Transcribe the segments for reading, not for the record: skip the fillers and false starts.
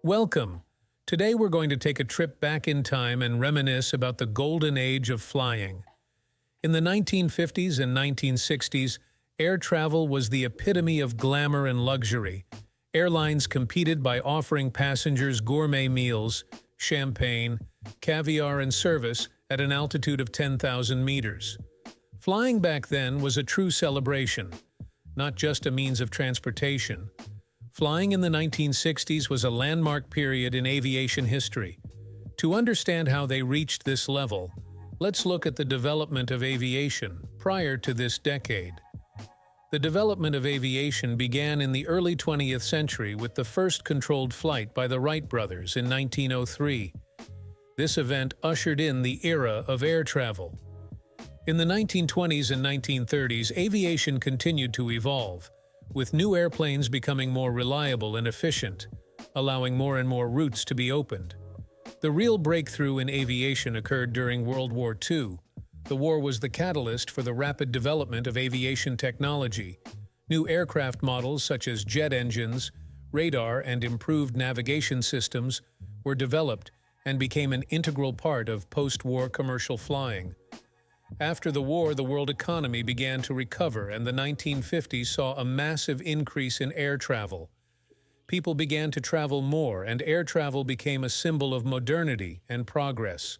Welcome! Today we're going to take a trip back in time and reminisce about the golden age of flying. In the 1950s and 1960s, air travel was the epitome of glamour and luxury. Airlines competed by offering passengers gourmet meals, champagne, caviar, and service at an altitude of 10,000 meters. Flying back then was a true celebration, not just a means of transportation. Flying in the 1960s was a landmark period in aviation history. To understand how they reached this level, let's look at the development of aviation prior to this decade. The development of aviation began in the early 20th century with the first controlled flight by the Wright brothers in 1903. This event ushered in the era of air travel. In the 1920s and 1930s, aviation continued to evolve, with new airplanes becoming more reliable and efficient, allowing more and more routes to be opened. The real breakthrough in aviation occurred during World War II. The war was the catalyst for the rapid development of aviation technology. New aircraft models such as jet engines, radar, and improved navigation systems were developed and became an integral part of post-war commercial flying. After the war, the world economy began to recover, and the 1950s saw a massive increase in air travel. People began to travel more, and air travel became a symbol of modernity and progress.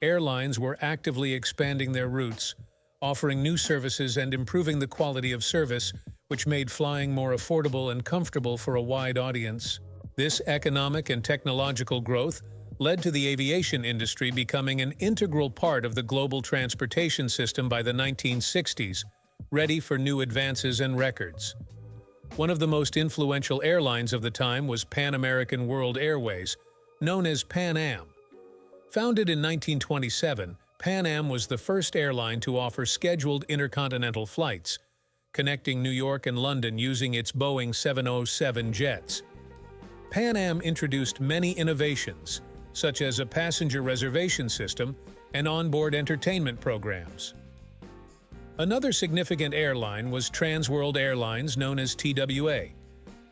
Airlines were actively expanding their routes, offering new services and improving the quality of service, which made flying more affordable and comfortable for a wide audience. This economic and technological growth led to the aviation industry becoming an integral part of the global transportation system by the 1960s, ready for new advances and records. One of the most influential airlines of the time was Pan American World Airways, known as Pan Am. Founded in 1927, Pan Am was the first airline to offer scheduled intercontinental flights, connecting New York and London using its Boeing 707 jets. Pan Am introduced many innovations, such as a passenger reservation system and onboard entertainment programs. Another significant airline was Trans World Airlines, known as TWA.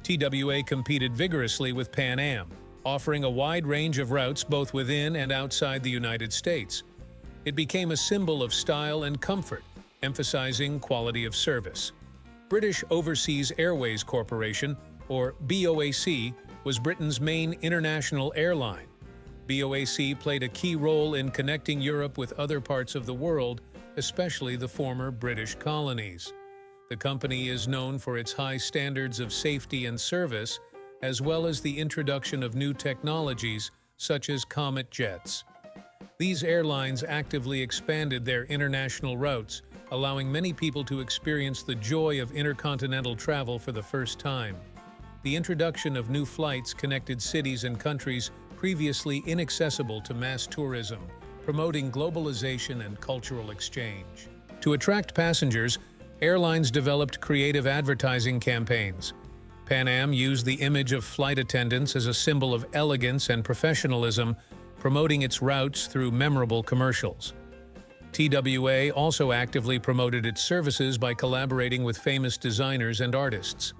TWA competed vigorously with Pan Am, offering a wide range of routes both within and outside the United States. It became a symbol of style and comfort, emphasizing quality of service. British Overseas Airways Corporation, or BOAC, was Britain's main international airline. BOAC played a key role in connecting Europe with other parts of the world, especially the former British colonies. The company is known for its high standards of safety and service, as well as the introduction of new technologies such as Comet jets. These airlines actively expanded their international routes, allowing many people to experience the joy of intercontinental travel for the first time. The introduction of new flights connected cities and countries previously inaccessible to mass tourism, promoting globalization and cultural exchange. To attract passengers, airlines developed creative advertising campaigns. Pan Am used the image of flight attendants as a symbol of elegance and professionalism, promoting its routes through memorable commercials. TWA also actively promoted its services by collaborating with famous designers and artists.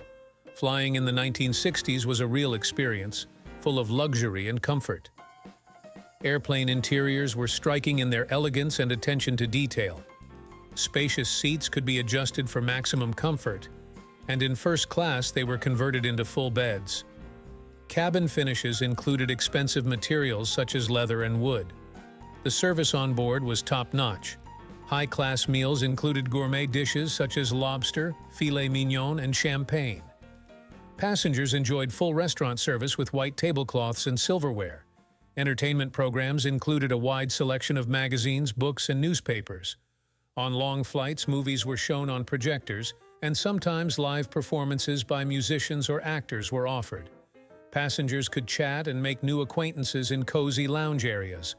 Flying in the 1960s was a real experience, full of luxury and comfort. Airplane interiors were striking in their elegance and attention to detail. Spacious seats could be adjusted for maximum comfort, and in first class they were converted into full beds. Cabin finishes included expensive materials such as leather and wood. The service on board was top-notch. High-class meals included gourmet dishes such as lobster, filet mignon, and champagne. Passengers enjoyed full restaurant service with white tablecloths and silverware. Entertainment programs included a wide selection of magazines, books, and newspapers. On long flights, movies were shown on projectors, and sometimes live performances by musicians or actors were offered. Passengers could chat and make new acquaintances in cozy lounge areas.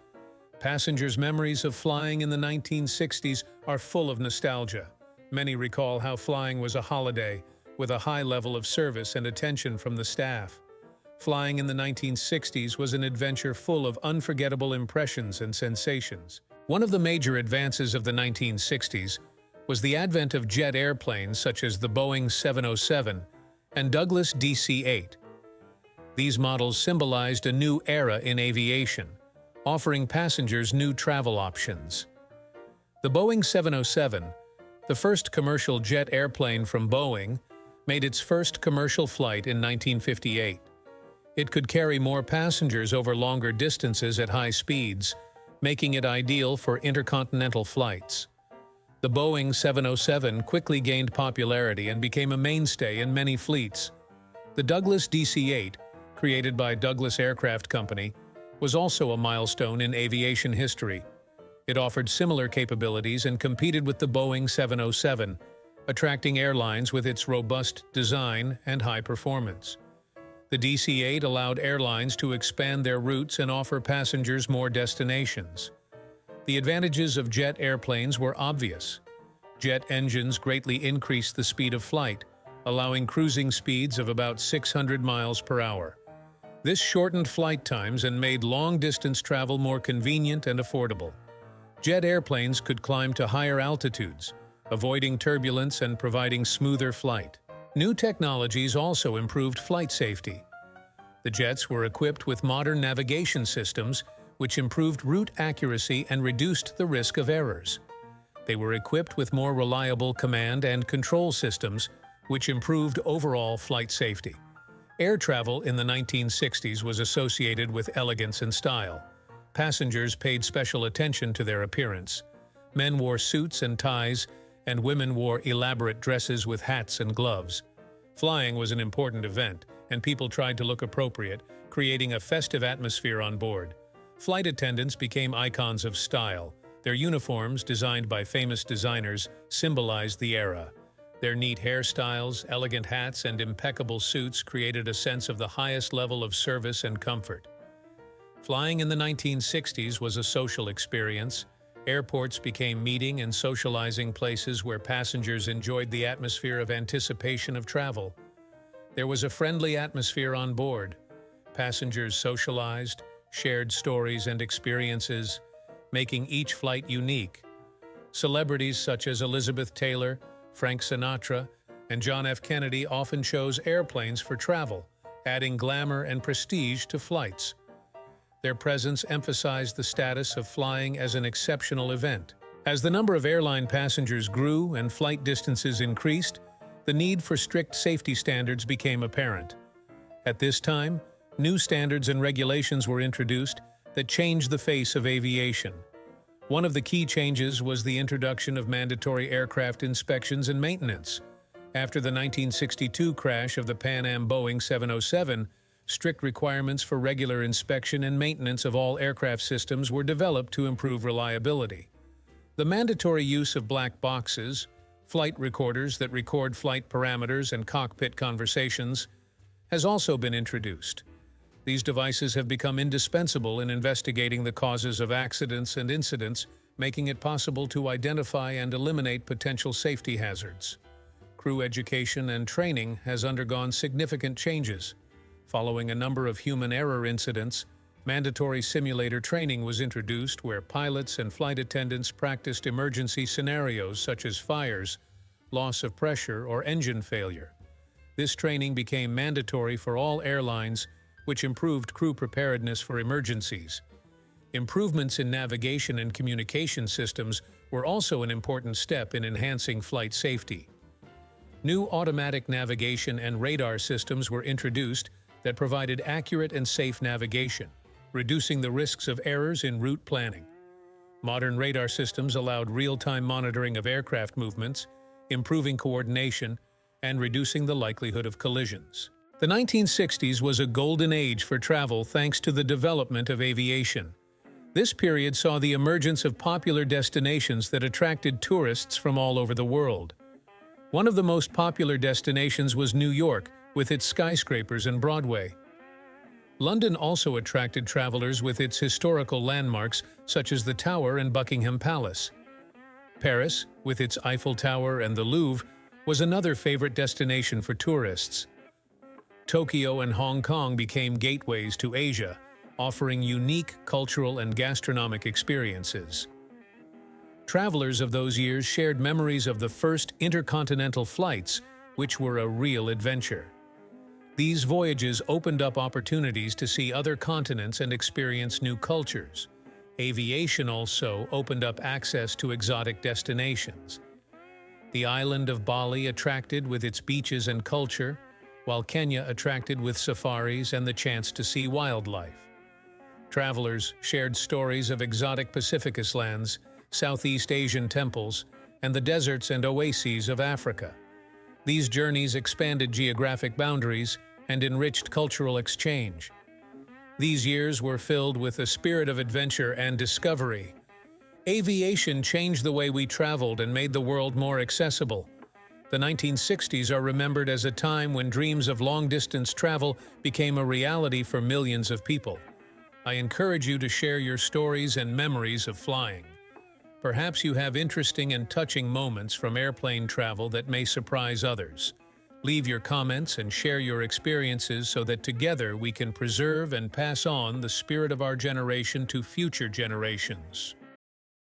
Passengers' memories of flying in the 1960s are full of nostalgia. Many recall how flying was a holiday, with a high level of service and attention from the staff. Flying in the 1960s was an adventure full of unforgettable impressions and sensations. One of the major advances of the 1960s was the advent of jet airplanes such as the Boeing 707 and Douglas DC-8. These models symbolized a new era in aviation, offering passengers new travel options. The Boeing 707, the first commercial jet airplane from Boeing, made its first commercial flight in 1958. It could carry more passengers over longer distances at high speeds, making it ideal for intercontinental flights. The Boeing 707 quickly gained popularity and became a mainstay in many fleets. The Douglas DC-8, created by Douglas Aircraft Company, was also a milestone in aviation history. It offered similar capabilities and competed with the Boeing 707, attracting airlines with its robust design and high performance. The DC-8 allowed airlines to expand their routes and offer passengers more destinations. The advantages of jet airplanes were obvious. Jet engines greatly increased the speed of flight, allowing cruising speeds of about 600 miles per hour. This shortened flight times and made long-distance travel more convenient and affordable. Jet airplanes could climb to higher altitudes, avoiding turbulence and providing smoother flight. New technologies also improved flight safety. The jets were equipped with modern navigation systems, which improved route accuracy and reduced the risk of errors. They were equipped with more reliable command and control systems, which improved overall flight safety. Air travel in the 1960s was associated with elegance and style. Passengers paid special attention to their appearance. Men wore suits and ties, and women wore elaborate dresses with hats and gloves. Flying was an important event, and people tried to look appropriate, creating a festive atmosphere on board. Flight attendants became icons of style. Their uniforms, designed by famous designers, symbolized the era. Their neat hairstyles, elegant hats, and impeccable suits created a sense of the highest level of service and comfort. Flying in the 1960s was a social experience. Airports became meeting and socializing places where passengers enjoyed the atmosphere of anticipation of travel. There was a friendly atmosphere on board. Passengers socialized, shared stories and experiences, making each flight unique. Celebrities such as Elizabeth Taylor, Frank Sinatra, and John F. Kennedy often chose airplanes for travel, adding glamour and prestige to flights. Their presence emphasized the status of flying as an exceptional event. As the number of airline passengers grew and flight distances increased, the need for strict safety standards became apparent. At this time, new standards and regulations were introduced that changed the face of aviation. One of the key changes was the introduction of mandatory aircraft inspections and maintenance. After the 1962 crash of the Pan Am Boeing 707, strict requirements for regular inspection and maintenance of all aircraft systems were developed to improve reliability. The mandatory use of black boxes, flight recorders that record flight parameters and cockpit conversations, has also been introduced. These devices have become indispensable in investigating the causes of accidents and incidents, making it possible to identify and eliminate potential safety hazards. Crew education and training has undergone significant changes. Following a number of human error incidents, mandatory simulator training was introduced where pilots and flight attendants practiced emergency scenarios such as fires, loss of pressure, or engine failure. This training became mandatory for all airlines, which improved crew preparedness for emergencies. Improvements in navigation and communication systems were also an important step in enhancing flight safety. New automatic navigation and radar systems were introduced that provided accurate and safe navigation, reducing the risks of errors in route planning. Modern radar systems allowed real-time monitoring of aircraft movements, improving coordination, and reducing the likelihood of collisions. The 1960s was a golden age for travel thanks to the development of aviation. This period saw the emergence of popular destinations that attracted tourists from all over the world. One of the most popular destinations was New York, with its skyscrapers and Broadway. London also attracted travelers with its historical landmarks such as the Tower and Buckingham Palace. Paris, with its Eiffel Tower and the Louvre, was another favorite destination for tourists. Tokyo and Hong Kong became gateways to Asia, offering unique cultural and gastronomic experiences. Travelers of those years shared memories of the first intercontinental flights, which were a real adventure. These voyages opened up opportunities to see other continents and experience new cultures. Aviation also opened up access to exotic destinations. The island of Bali attracted with its beaches and culture, while Kenya attracted with safaris and the chance to see wildlife. Travelers shared stories of exotic Pacific lands, Southeast Asian temples, and the deserts and oases of Africa. These journeys expanded geographic boundaries and enriched cultural exchange. These years were filled with a spirit of adventure and discovery. Aviation changed the way we traveled and made the world more accessible. The 1960s are remembered as a time when dreams of long-distance travel became a reality for millions of people. I encourage you to share your stories and memories of flying. Perhaps you have interesting and touching moments from airplane travel that may surprise others. Leave your comments and share your experiences so that together we can preserve and pass on the spirit of our generation to future generations.